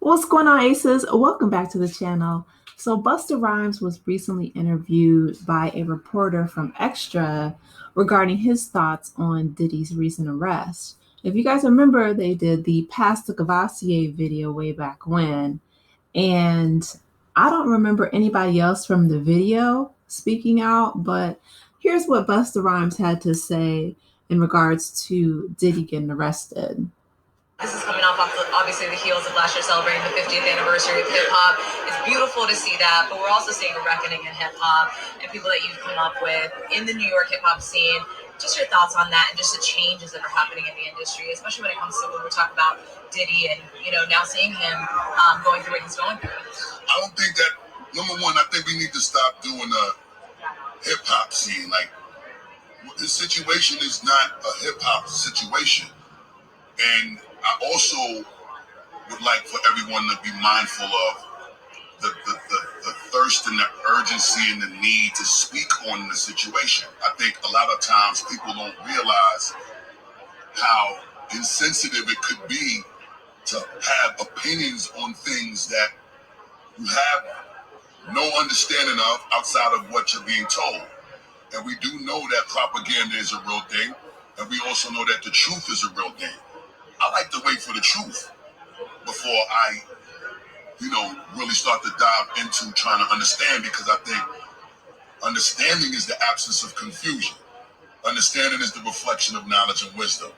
What's going on, Aces? Welcome back to the channel. So, Busta Rhymes was recently interviewed by a reporter from Extra regarding his thoughts on Diddy's recent arrest. If you guys remember, they did the Pasta Cavassier video way back when, and I don't remember anybody else from the video speaking out, but here's what Busta Rhymes had to say in regards to Diddy getting arrested. This is coming off obviously the heels of last year celebrating the 50th anniversary of hip hop. It's beautiful to see that, but we're also seeing a reckoning in hip hop and people that you've come up with in the New York hip hop scene. Just your thoughts on that and just the changes that are happening in the industry, especially when it comes to when we're talking about Diddy and now seeing him going through what he's going through. I don't think that, number one, I think we need to stop doing a hip hop scene. Like, this situation is not a hip hop situation. And I also would like for everyone to be mindful of the thirst and the urgency and the need to speak on the situation. I think a lot of times people don't realize how insensitive it could be to have opinions on things that you have no understanding of outside of what you're being told. And we do know that propaganda is a real thing, and we also know that the truth is a real thing. I like to wait for the truth before I, really start to dive into trying to understand, because I think understanding is the absence of confusion. Understanding is the reflection of knowledge and wisdom.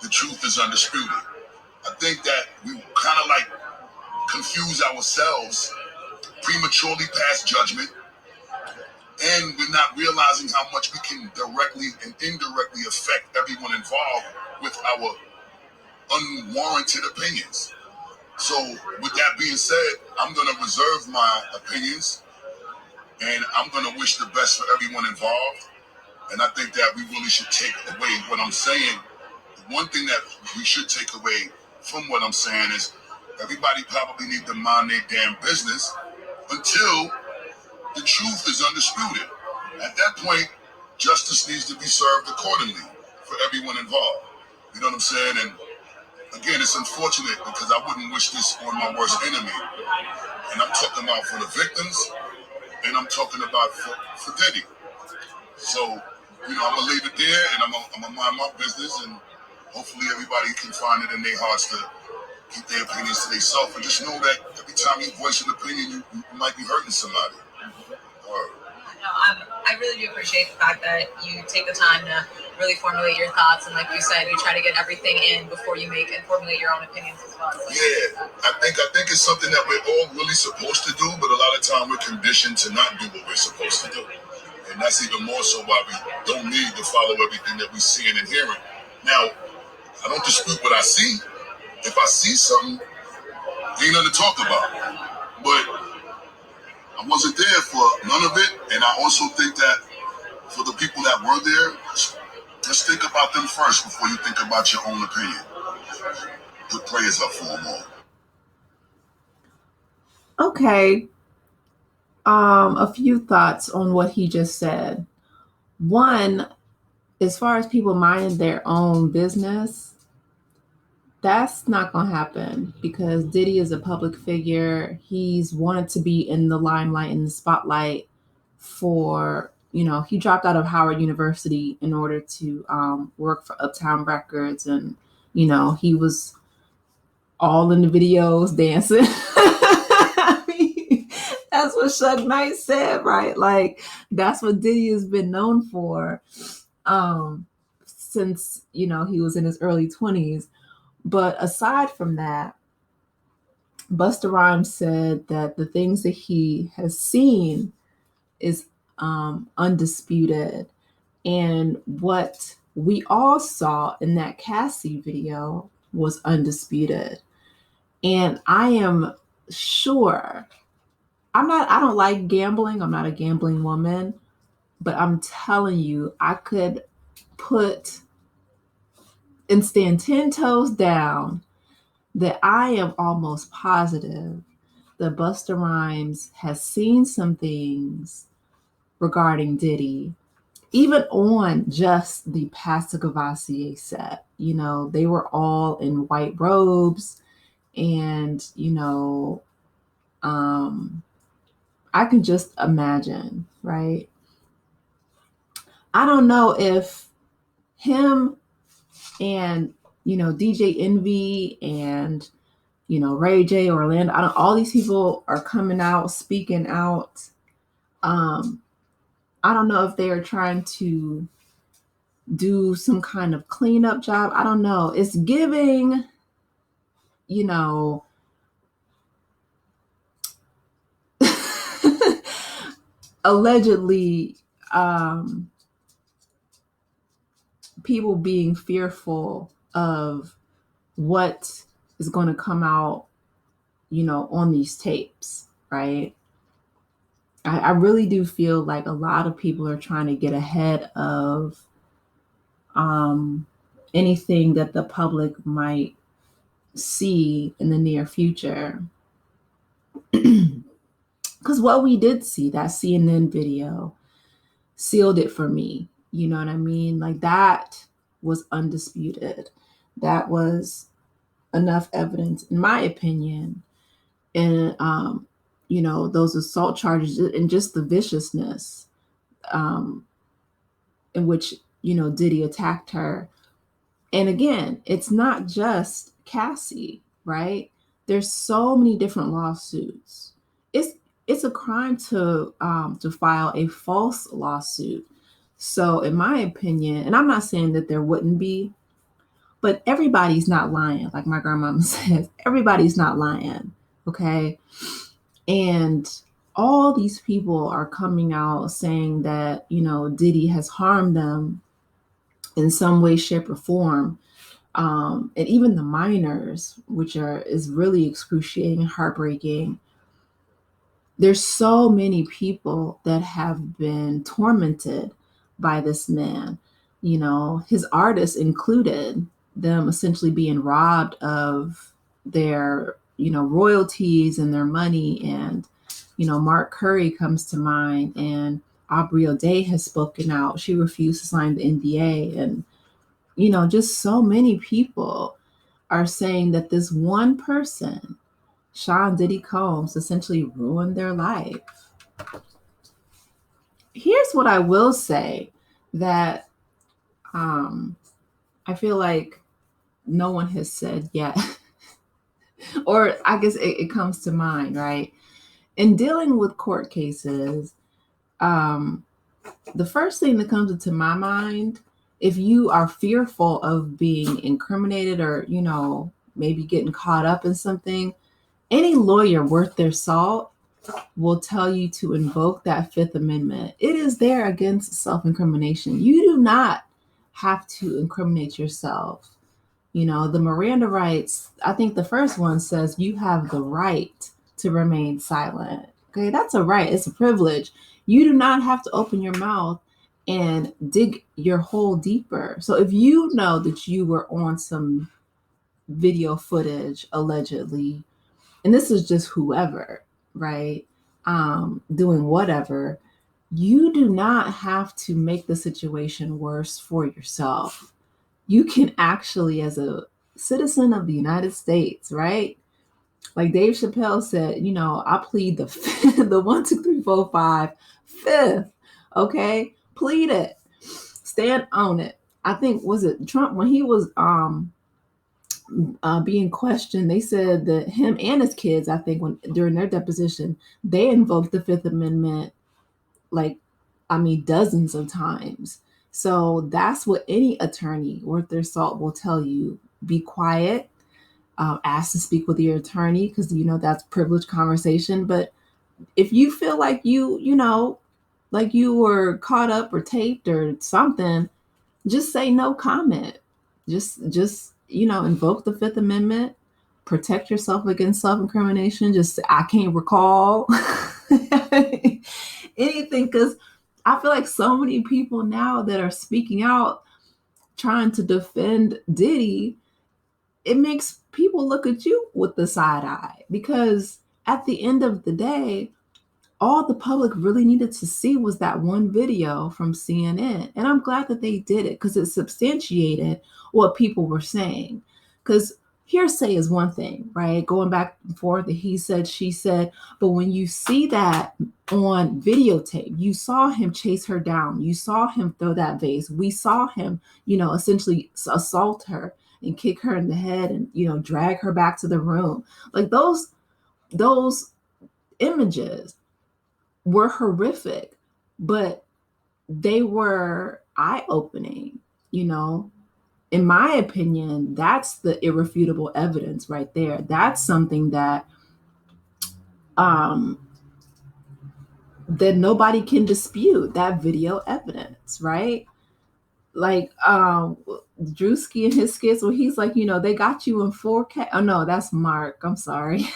The truth is undisputed. I think that we kind of like confuse ourselves, prematurely pass judgment, and we're not realizing how much we can directly and indirectly affect everyone involved with our unwarranted opinions. So with that being said, I'm going to reserve my opinions, and I'm going to wish the best for everyone involved. And I think that we really should take away what I'm saying. The one thing that we should take away from what I'm saying is everybody probably need to mind their damn business until the truth is undisputed. At that point, justice needs to be served accordingly for everyone involved. You know what I'm saying? And again, it's unfortunate because I wouldn't wish this on my worst enemy. And I'm talking about for the victims, and I'm talking about for Diddy. So, I'm going to leave it there, and I'm going to mind my business, and hopefully everybody can find it in their hearts to keep their opinions to themselves. And just know that every time you voice an opinion, you might be hurting somebody. I really do appreciate the fact that you take the time to really formulate your thoughts, and like you said, you try to get everything in before you make and formulate your own opinions as well. Yeah, I think it's something that we're all really supposed to do, but a lot of time we're conditioned to not do what we're supposed to do. And that's even more so why we don't need to follow everything that we're seeing and hearing. Now, I don't dispute what I see. If I see something, ain't nothing to talk about. But I wasn't there for none of it, and I also think that for the people that were there, just think about them first before you think about your own opinion. Put prayers up for them all. Okay. A few thoughts on what he just said. One, as far as people minding their own business, that's not going to happen because Diddy is a public figure. He's wanted to be in the limelight, in the spotlight for, he dropped out of Howard University in order to work for Uptown Records. And, he was all in the videos dancing. I mean, that's what Suge Knight said, right? Like, that's what Diddy has been known for since, he was in his early 20s. But aside from that, Busta Rhymes said that the things that he has seen is undisputed. And what we all saw in that Cassie video was undisputed. And I am sure, I don't like gambling. I'm not a gambling woman, but I'm telling you, I could put and stand 10 toes down that I am almost positive that Busta Rhymes has seen some things regarding Diddy, even on just the Pasta Cavassier set. They were all in white robes, And, I can just imagine, right? I don't know if him and, DJ Envy and, Ray J, Orlando, all these people are coming out, speaking out. I don't know if they are trying to do some kind of cleanup job. I don't know. It's giving, allegedly, people being fearful of what is going to come out, on these tapes, right? I really do feel like a lot of people are trying to get ahead of anything that the public might see in the near future. Because what we did see, that CNN video, sealed it for me. You know what I mean? Like, that was undisputed. That was enough evidence, in my opinion, and those assault charges and just the viciousness in which Diddy attacked her. And again, it's not just Cassie, right? There's so many different lawsuits. It's a crime to file a false lawsuit. So, in my opinion, and I'm not saying that there wouldn't be, but everybody's not lying. Like my grandmama says, everybody's not lying. Okay. And all these people are coming out saying that, Diddy has harmed them in some way, shape, or form. And even the minors, which is really excruciating and heartbreaking. There's so many people that have been tormented by this man, his artists included, them essentially being robbed of their, royalties and their money. And, Mark Curry comes to mind, and Aubrey O'Day has spoken out. She refused to sign the NDA. And, just so many people are saying that this one person, Sean Diddy Combs, essentially ruined their life. Here's what I will say that I feel like no one has said yet, or I guess it comes to mind, right? In dealing with court cases, the first thing that comes into my mind, if you are fearful of being incriminated or, maybe getting caught up in something, any lawyer worth their salt will tell you to invoke that Fifth Amendment. It is there against self-incrimination. You do not have to incriminate yourself. The Miranda rights, I think the first one says you have the right to remain silent. Okay, that's a right. It's a privilege. You do not have to open your mouth and dig your hole deeper. So if you know that you were on some video footage, allegedly, and this is just whoever, right, doing whatever, you do not have to make the situation worse for yourself. You can actually, as a citizen of the United States, right, like Dave Chappelle said, I plead the fifth, the 1, 2, 3, 4, 5, fifth. Okay, plead it, stand on it. I think, was it Trump, when he was being questioned, they said that him and his kids, I think, when during their deposition, they invoked the Fifth Amendment, like, dozens of times. So that's what any attorney worth their salt will tell you. Be quiet. Ask to speak with your attorney, because that's privileged conversation. But if you feel like like you were caught up or taped or something, just say no comment. Just invoke the Fifth Amendment. Protect yourself against self-incrimination. Just, I can't recall anything, because I feel like so many people now that are speaking out trying to defend Diddy, it makes people look at you with the side eye, because at the end of the day, all the public really needed to see was that one video from CNN. And I'm glad that they did it, because it substantiated what people were saying. Because hearsay is one thing, right? Going back and forth, the he said, she said. But when you see that on videotape, you saw him chase her down. You saw him throw that vase. We saw him, essentially assault her and kick her in the head and, drag her back to the room. Like those images were horrific, but they were eye-opening, in my opinion. That's the irrefutable evidence right there. That's something that that nobody can dispute, that video evidence, right? Like Drewski and his skits where he's like, they got you in 4K. Oh no, that's Mark. I'm sorry.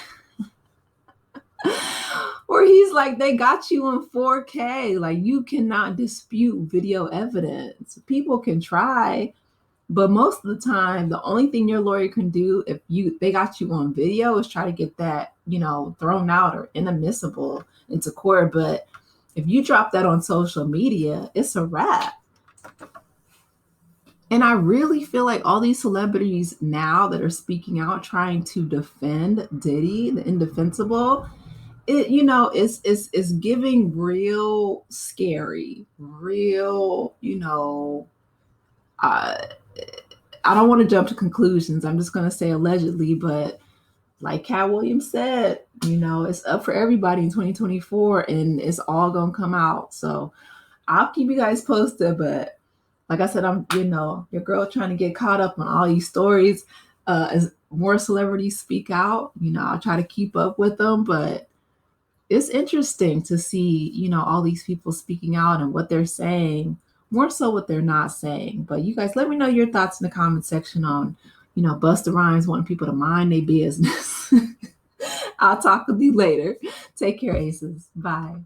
Where he's like, they got you in 4K. Like, you cannot dispute video evidence. People can try, but most of the time, the only thing your lawyer can do if they got you on video is try to get that, thrown out or inadmissible into court. But if you drop that on social media, it's a wrap. And I really feel like all these celebrities now that are speaking out, trying to defend Diddy, the indefensible, it's giving real scary, real, I don't want to jump to conclusions. I'm just going to say allegedly, but like Cat Williams said, it's up for everybody in 2024 and it's all going to come out. So I'll keep you guys posted, but like I said, I'm, your girl trying to get caught up on all these stories. As more celebrities speak out, I'll try to keep up with them, but it's interesting to see, all these people speaking out and what they're saying, more so what they're not saying. But you guys, let me know your thoughts in the comment section on, Busta Rhymes wanting people to mind their business. I'll talk with you later. Take care, Aces. Bye.